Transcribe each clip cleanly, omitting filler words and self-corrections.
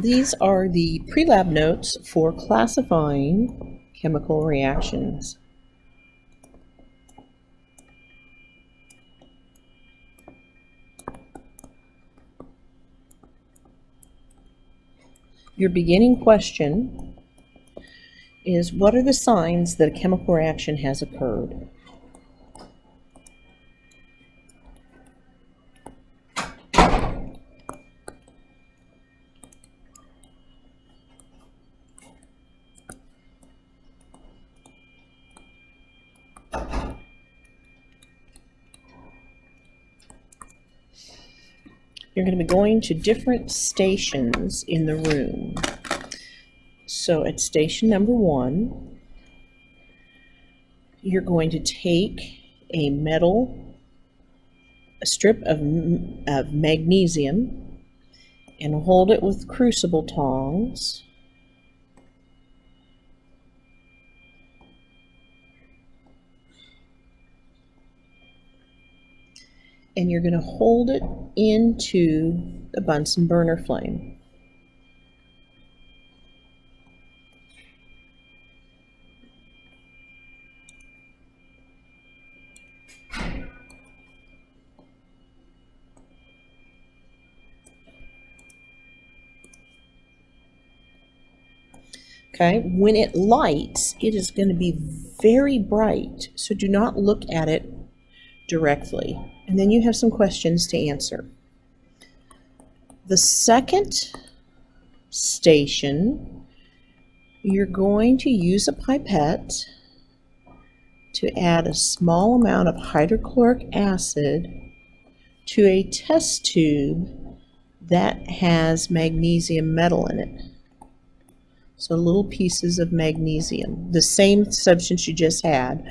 These are the pre-lab notes for classifying chemical reactions. Your beginning question is, what are the signs that a chemical reaction has occurred? You're going to be going to different stations in the room. So at station number 1, you're going to take a strip of magnesium and hold it with crucible tongs. And you're going to hold it into the Bunsen burner flame. Okay, when it lights, it is going to be very bright, so do not look at it directly. And then you have some questions to answer. The second station, you're going to use a pipette to add a small amount of hydrochloric acid to a test tube that has magnesium metal in it. So little pieces of magnesium, the same substance you just had.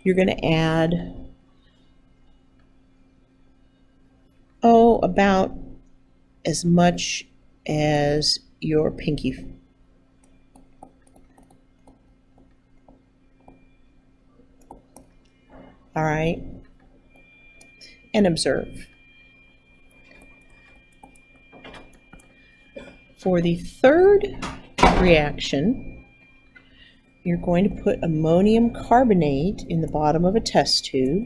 You're going to add, about as much as your pinky. All right, and observe. For the third reaction, you're going to put ammonium carbonate in the bottom of a test tube.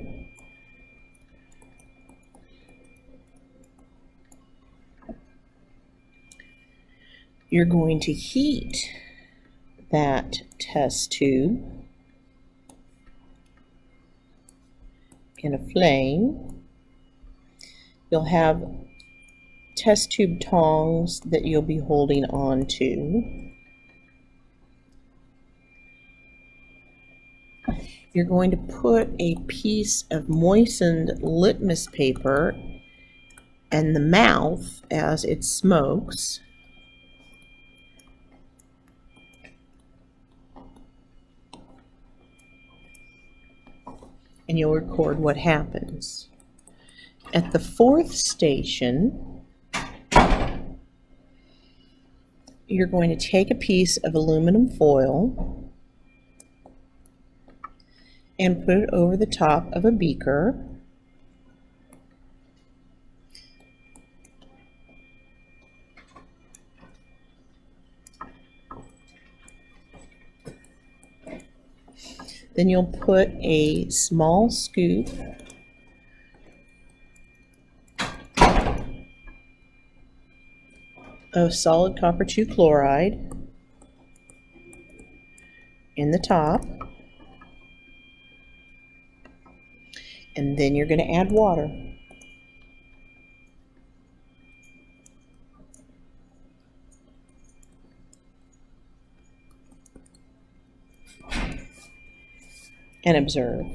You're going to heat that test tube in a flame. You'll have test tube tongs that you'll be holding on to. You're going to put a piece of moistened litmus paper in the mouth as it smokes. And you'll record what happens. At the fourth station, you're going to take a piece of aluminum foil and put it over the top of a beaker. Then you'll put a small scoop of solid copper 2 chloride in the top. And then you're going to add water. And observe.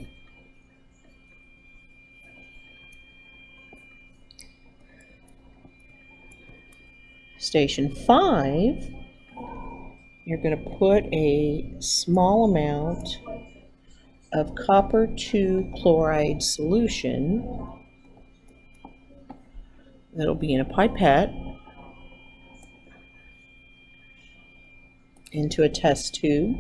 Station 5, you're going to put a small amount of copper 2 chloride solution that'll be in a pipette into a test tube.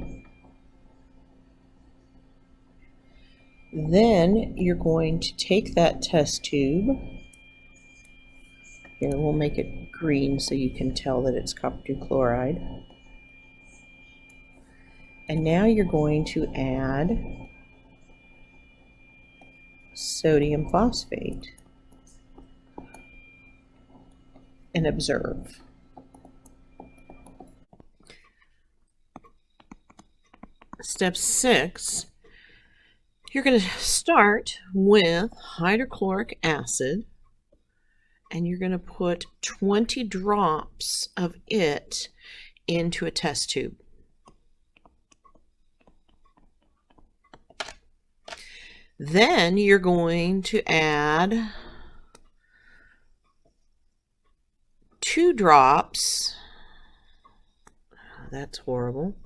Then you're going to take that test tube Here, we'll make it green so you can tell that it's copper chloride. And now you're going to add sodium phosphate and observe. Step 6, you're going to start with hydrochloric acid, and you're going to put 20 drops of it into a test tube. Then you're going to add 2 drops. That's horrible.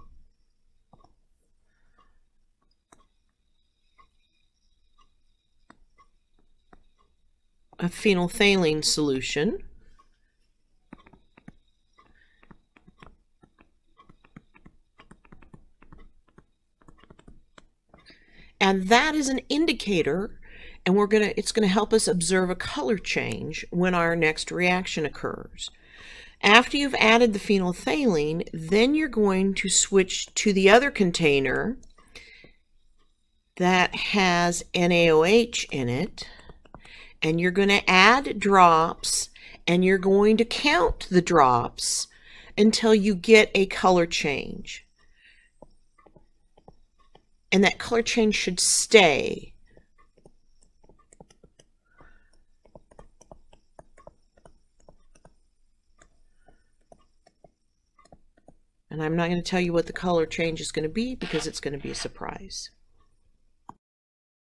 A phenolphthalein solution. And that is an indicator, and it's going to help us observe a color change when our next reaction occurs. After you've added the phenolphthalein, then you're going to switch to the other container that has NaOH in it, and you're going to add drops, and you're going to count the drops until you get a color change. And that color change should stay. And I'm not going to tell you what the color change is going to be because it's going to be a surprise.